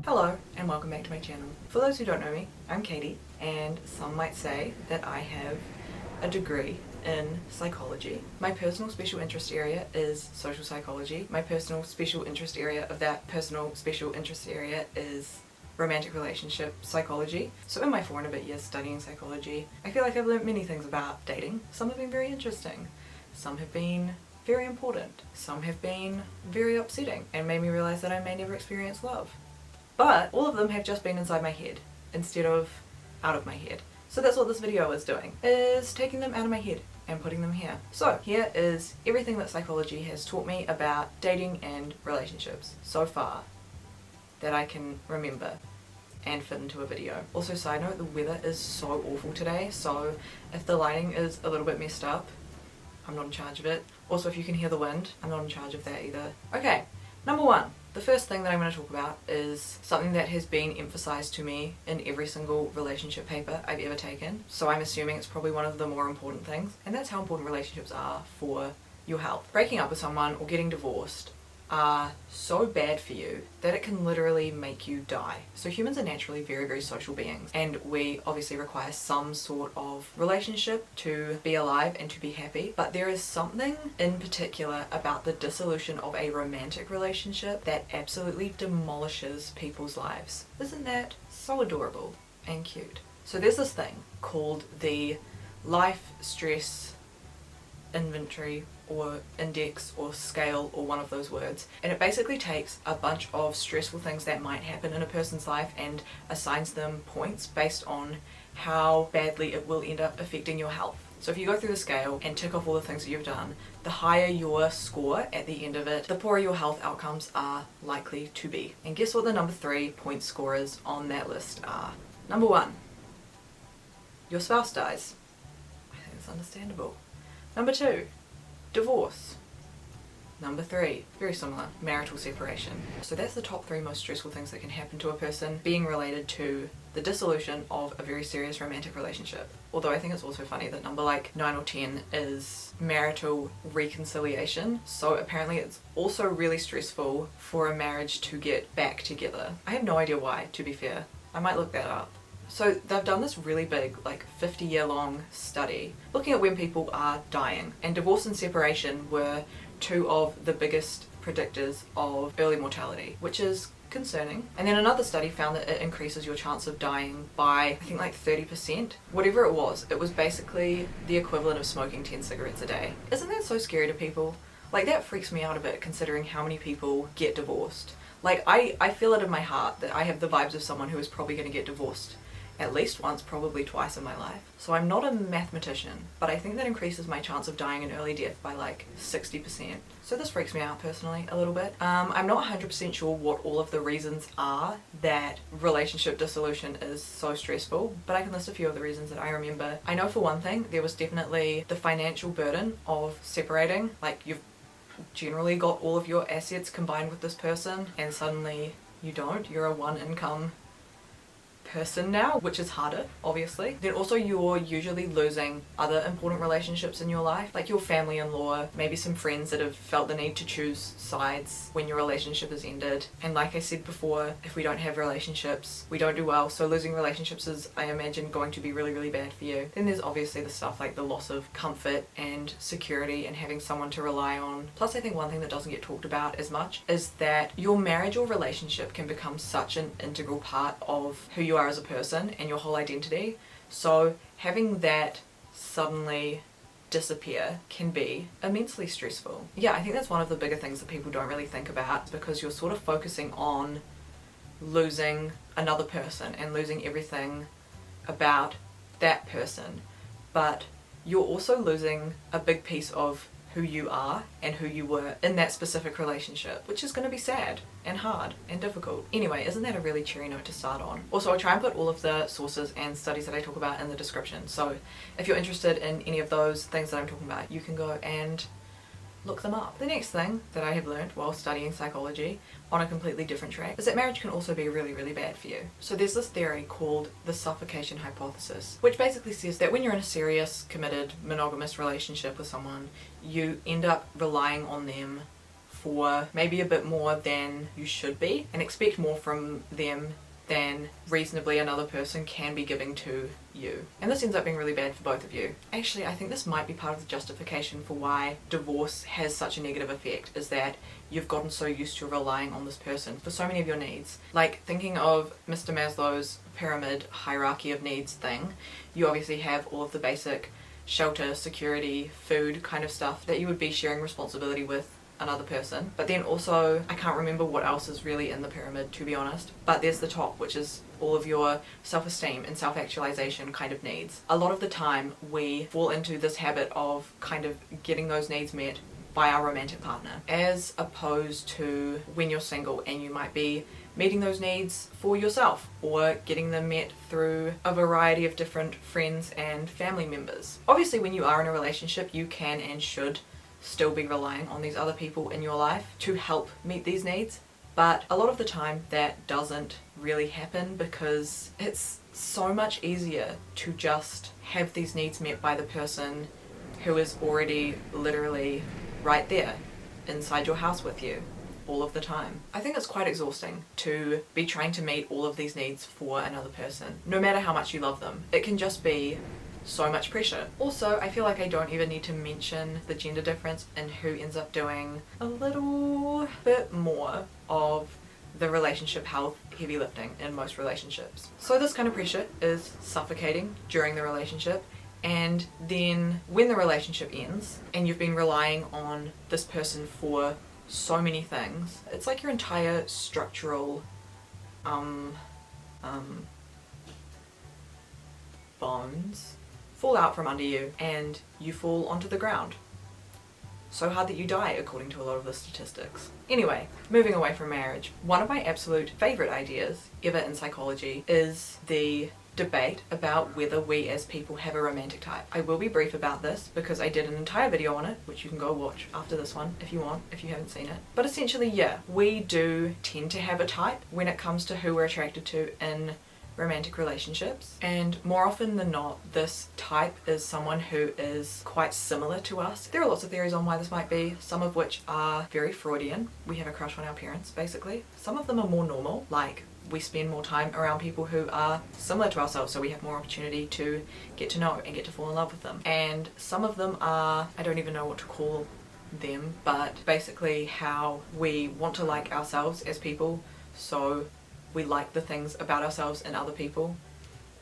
Hello and welcome back to my channel. For those who don't know me, I'm Katie, and some might say that I have a degree in psychology. My personal special interest area is social psychology. My personal special interest area of that personal special interest area is romantic relationship psychology. So in my 4 and a bit years studying psychology, I feel like I've learned many things about dating. Some have been very interesting. Some have been very important. Some have been very upsetting and made me realize that I may never experience love. But all of them have just been inside my head instead of out of my head. So that's what this video is doing, is taking them out of my head and putting them here. So here is everything that psychology has taught me about dating and relationships so far that I can remember and fit into a video. Also, side note, the weather is so awful today, so if the lighting is a little bit messed up, I'm not in charge of it. Also, if you can hear the wind, I'm not in charge of that either. Okay, number 1. The first thing that I'm going to talk about is something that has been emphasized to me in every single relationship paper I've ever taken. So I'm assuming it's probably one of the more important things, and that's how important relationships are for your health. Breaking up with someone or getting divorced are so bad for you that it can literally make you die. So humans are naturally very, very social beings, and we obviously require some sort of relationship to be alive and to be happy. But there is something in particular about the dissolution of a romantic relationship that absolutely demolishes people's lives. Isn't that so adorable and cute? So there's this thing called the life stress inventory or index or scale, or one of those words, and it basically takes a bunch of stressful things that might happen in a person's life and assigns them points based on how badly it will end up affecting your health. So if you go through the scale and tick off all the things that you've done, the higher your score at the end of it, the poorer your health outcomes are likely to be. And guess what the number 3 point scorers on that list are? Number 1, your spouse dies. I think it's understandable. Number 2, divorce. Number 3, very similar, marital separation. So that's the top 3 most stressful things that can happen to a person, being related to the dissolution of a very serious romantic relationship. Although I think it's also funny that number like 9 or 10 is marital reconciliation. So apparently it's also really stressful for a marriage to get back together. I have no idea why, to be fair. I might look that up. So they've done this really big, like 50-year-long study looking at when people are dying, and divorce and separation were 2 of the biggest predictors of early mortality, which is concerning. And then another study found that it increases your chance of dying by, I think, like 30%. Whatever it was basically the equivalent of smoking 10 cigarettes a day. Isn't that so scary to people? Like, that freaks me out a bit, considering how many people get divorced. Like, I feel it in my heart that I have the vibes of someone who is probably going to get divorced at least once, probably twice in my life. So I'm not a mathematician, but I think that increases my chance of dying an early death by like 60%. So this freaks me out personally a little bit. I'm not 100% sure what all of the reasons are that relationship dissolution is so stressful, but I can list a few of the reasons that I remember. I know for one thing, there was definitely the financial burden of separating. Like, you've generally got all of your assets combined with this person, and suddenly you don't. You're a one income person now, which is harder, obviously. Then also, you're usually losing other important relationships in your life, like your family-in-law, maybe some friends that have felt the need to choose sides when your relationship has ended. And like I said before, if we don't have relationships, we don't do well, so losing relationships is, I imagine, going to be really, really bad for you. Then there's obviously the stuff like the loss of comfort and security and having someone to rely on. Plus, I think one thing that doesn't get talked about as much is that your marriage or relationship can become such an integral part of who you are as a person and your whole identity. So having that suddenly disappear can be immensely stressful. Yeah, I think that's one of the bigger things that people don't really think about, because you're sort of focusing on losing another person and losing everything about that person, but you're also losing a big piece of who you are and who you were in that specific relationship, which is going to be sad and hard and difficult. Anyway, isn't that a really cheery note to start on? Also, I'll try and put all of the sources and studies that I talk about in the description, so if you're interested in any of those things that I'm talking about, you can go and look them up. The next thing that I have learned while studying psychology on a completely different track is that marriage can also be really, really bad for you. So there's this theory called the suffocation hypothesis, which basically says that when you're in a serious, committed, monogamous relationship with someone, you end up relying on them for maybe a bit more than you should be and expect more from them than reasonably another person can be giving to you. And this ends up being really bad for both of you. Actually, I think this might be part of the justification for why divorce has such a negative effect, is that you've gotten so used to relying on this person for so many of your needs. Like, thinking of Mr. Maslow's pyramid hierarchy of needs thing, you obviously have all of the basic shelter, security, food kind of stuff that you would be sharing responsibility with another person. But then also, I can't remember what else is really in the pyramid, to be honest, but there's the top, which is all of your self-esteem and self-actualization kind of needs. A lot of the time we fall into this habit of kind of getting those needs met by our romantic partner, as opposed to when you're single and you might be meeting those needs for yourself or getting them met through a variety of different friends and family members. Obviously, when you are in a relationship, you can and should still be relying on these other people in your life to help meet these needs, but a lot of the time that doesn't really happen because it's so much easier to just have these needs met by the person who is already literally right there inside your house with you all of the time. I think it's quite exhausting to be trying to meet all of these needs for another person, no matter how much you love them. It can just be so much pressure. Also, I feel like I don't even need to mention the gender difference in who ends up doing a little bit more of the relationship health heavy lifting in most relationships. So this kind of pressure is suffocating during the relationship, and then when the relationship ends and you've been relying on this person for so many things, it's like your entire structural bones fall out from under you and you fall onto the ground. So hard that you die, according to a lot of the statistics. Anyway, moving away from marriage, one of my absolute favourite ideas ever in psychology is the debate about whether we as people have a romantic type. I will be brief about this because I did an entire video on it, which you can go watch after this one if you want, if you haven't seen it. But essentially, yeah, we do tend to have a type when it comes to who we're attracted to in romantic relationships, and more often than not this type is someone who is quite similar to us. There are lots of theories on why this might be, some of which are very Freudian. We have a crush on our parents, basically. Some of them are more normal, like we spend more time around people who are similar to ourselves, so we have more opportunity to get to know and get to fall in love with them. And some of them are, I don't even know what to call them, but basically how we want to like ourselves as people, so we like the things about ourselves in other people.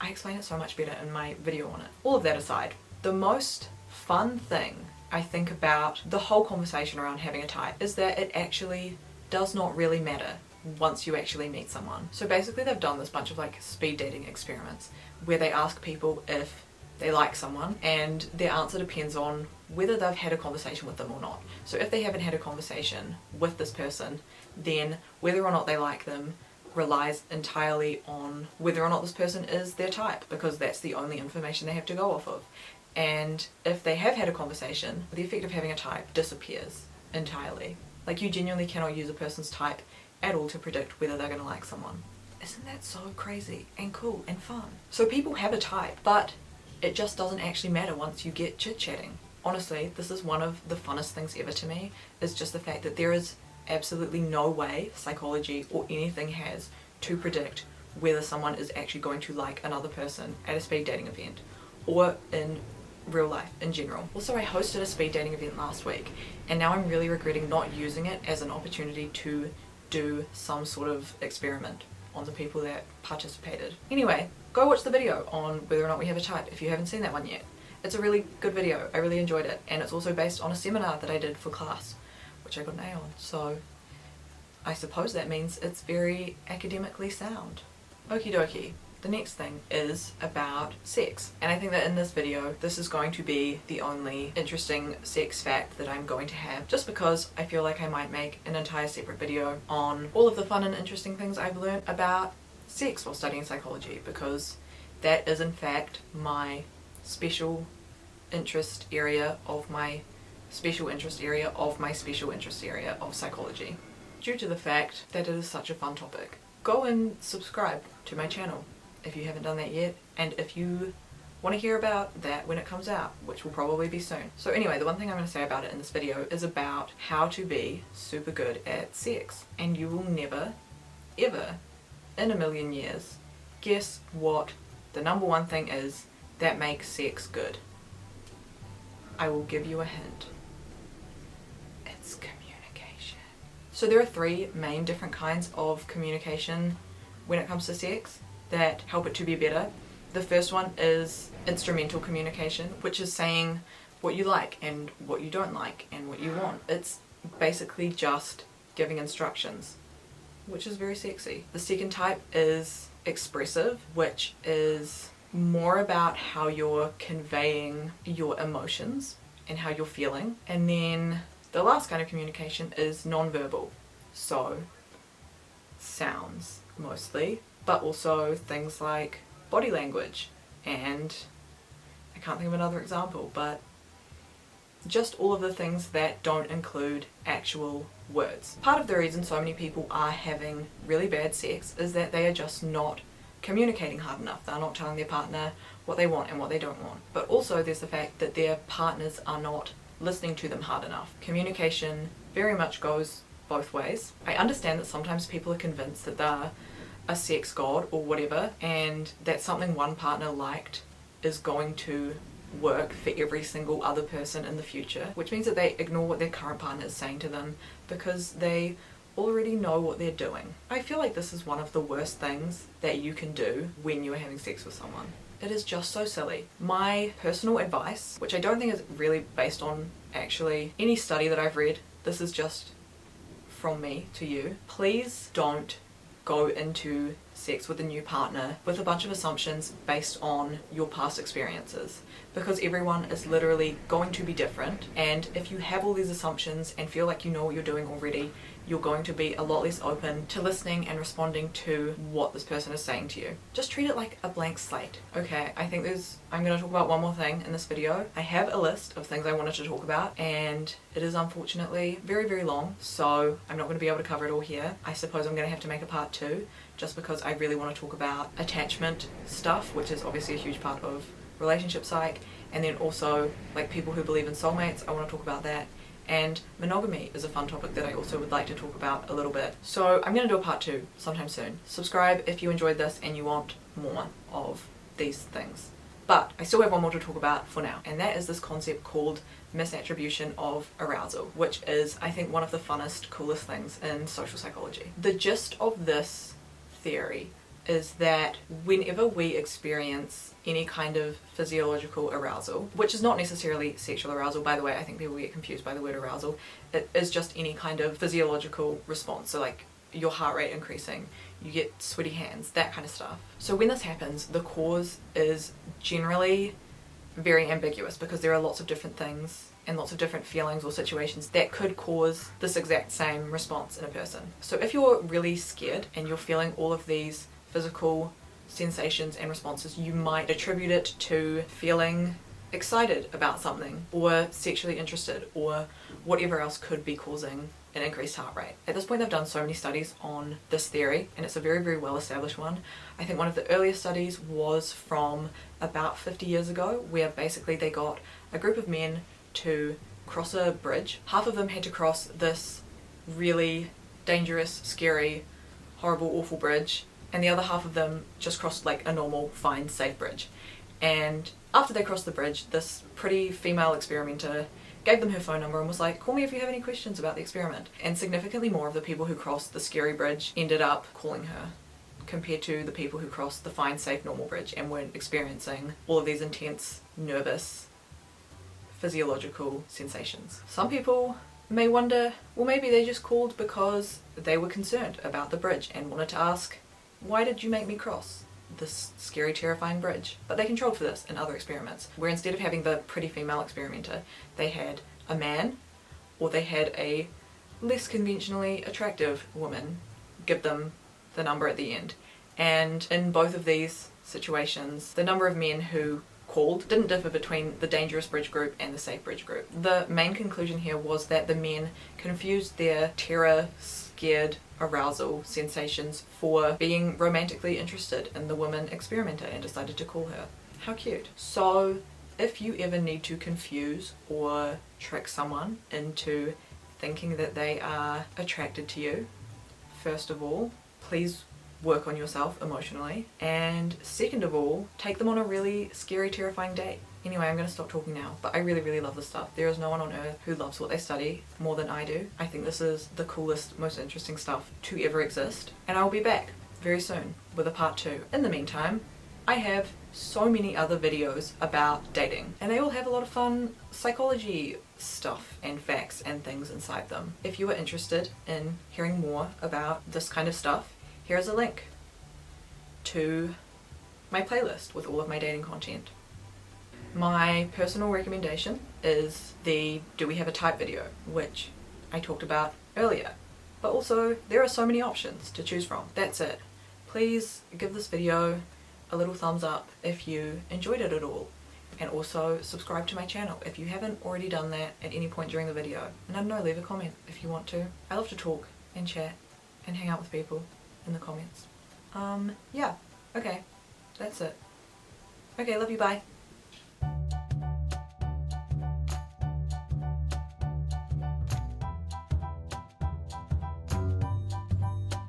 I explain it so much better in my video on it. All of that aside, the most fun thing I think about the whole conversation around having a type is that it actually does not really matter once you actually meet someone. So basically they've done this bunch of like speed dating experiments where they ask people if they like someone, and their answer depends on whether they've had a conversation with them or not. So if they haven't had a conversation with this person, then whether or not they like them relies entirely on whether or not this person is their type, because that's the only information they have to go off of. And if they have had a conversation, the effect of having a type disappears entirely. Like, you genuinely cannot use a person's type at all to predict whether they're going to like someone. Isn't that so crazy and cool and fun? So people have a type, but it just doesn't actually matter once you get chit-chatting. Honestly, this is one of the funnest things ever to me, is just the fact that there is absolutely no way psychology or anything has to predict whether someone is actually going to like another person at a speed dating event or in real life in general. Also, I hosted a speed dating event last week, and now I'm really regretting not using it as an opportunity to do some sort of experiment on the people that participated. Anyway, go watch the video on whether or not we have a type if you haven't seen that one yet. It's a really good video. I really enjoyed it, and it's also based on a seminar that I did for class, which I got an A on, so I suppose that means it's very academically sound. Okie dokie. The next thing is about sex, and I think that in this video this is going to be the only interesting sex fact that I'm going to have, just because I feel like I might make an entire separate video on all of the fun and interesting things I've learned about sex while studying psychology, because that is in fact my special interest area of my special interest area of my special interest area of psychology, due to the fact that it is such a fun topic. Go and subscribe to my channel if you haven't done that yet, and if you want to hear about that when it comes out, which will probably be soon. So anyway, the one thing I'm going to say about it in this video is about how to be super good at sex. And you will never, ever, in a million years, guess what the number one thing is that makes sex good. I will give you a hint. It's communication. So there are three main different kinds of communication when it comes to sex that help it to be better. The first one is instrumental communication, which is saying what you like and what you don't like and what you want. It's basically just giving instructions, which is very sexy. The second type is expressive, which is more about how you're conveying your emotions and how you're feeling. And then the last kind of communication is non-verbal, so sounds mostly, but also things like body language, and I can't think of another example, but just all of the things that don't include actual words. Part of the reason so many people are having really bad sex is that they are just not communicating hard enough. They're not telling their partner what they want and what they don't want. But also there's the fact that their partners are not listening to them hard enough. Communication very much goes both ways. I understand that sometimes people are convinced that they're a sex god or whatever, and that something one partner liked is going to work for every single other person in the future, which means that they ignore what their current partner is saying to them because they already know what they're doing. I feel like this is one of the worst things that you can do when you're having sex with someone. It is just so silly. My personal advice, which I don't think is really based on actually any study that I've read, this is just from me to you, please don't go into sex with a new partner with a bunch of assumptions based on your past experiences, because everyone is literally going to be different, and if you have all these assumptions and feel like you know what you're doing already, you're going to be a lot less open to listening and responding to what this person is saying to you. Just treat it like a blank slate. Okay, I'm going to talk about one more thing in this video. I have a list of things I wanted to talk about, and it is unfortunately very, very long, so I'm not going to be able to cover it all here. I suppose I'm going to have to make a part 2, just because I really want to talk about attachment stuff, which is obviously a huge part of relationship psych, and then also like people who believe in soulmates, I want to talk about that. And monogamy is a fun topic that I also would like to talk about a little bit. So I'm going to do a part 2 sometime soon. Subscribe if you enjoyed this and you want more of these things. But I still have one more to talk about for now, and that is this concept called misattribution of arousal, which is, I think, one of the funnest, coolest things in social psychology. The gist of this theory is that whenever we experience any kind of physiological arousal, which is not necessarily sexual arousal, by the way, I think people get confused by the word arousal, it is just any kind of physiological response, so like your heart rate increasing, you get sweaty hands, that kind of stuff. So when this happens, the cause is generally very ambiguous, because there are lots of different things and lots of different feelings or situations that could cause this exact same response in a person. So if you're really scared and you're feeling all of these physical sensations and responses, you might attribute it to feeling excited about something or sexually interested or whatever else could be causing an increased heart rate. At this point they've done so many studies on this theory, and it's a very, very well established one. I think one of the earliest studies was from about 50 years ago, where basically they got a group of men to cross a bridge. Half of them had to cross this really dangerous, scary, horrible, awful bridge, and the other half of them just crossed like a normal, fine, safe bridge. And after they crossed the bridge, this pretty female experimenter gave them her phone number and was like, call me if you have any questions about the experiment. And significantly more of the people who crossed the scary bridge ended up calling her, compared to the people who crossed the fine, safe, normal bridge and weren't experiencing all of these intense, nervous, physiological sensations. Some people may wonder, well, maybe they just called because they were concerned about the bridge and wanted to ask, why did you make me cross this scary, terrifying bridge? But they controlled for this in other experiments, where instead of having the pretty female experimenter, they had a man, or they had a less conventionally attractive woman give them the number at the end. And in both of these situations, the number of men who called didn't differ between the dangerous bridge group and the safe bridge group. The main conclusion here was that the men confused their terror, scared, arousal sensations for being romantically interested in the woman experimenter and decided to call her. How cute. So if you ever need to confuse or trick someone into thinking that they are attracted to you, first of all, please work on yourself emotionally, and second of all, take them on a really scary, terrifying date. Anyway, I'm going to stop talking now, but I really love this stuff. There is no one on earth who loves what they study more than I do. I think this is the coolest, most interesting stuff to ever exist, and I will be back very soon with a part 2. In the meantime, I have so many other videos about dating, and they all have a lot of fun psychology stuff and facts and things inside them. If you are interested in hearing more about this kind of stuff, here's a link to my playlist with all of my dating content. My personal recommendation is the Do We Have a Type video, which I talked about earlier. But also, there are so many options to choose from. That's it. Please give this video a little thumbs up if you enjoyed it at all. And also subscribe to my channel if you haven't already done that at any point during the video. And I don't know, leave a comment if you want to. I love to talk and chat and hang out with people in the comments. Yeah, okay, that's it. Okay, love you, bye.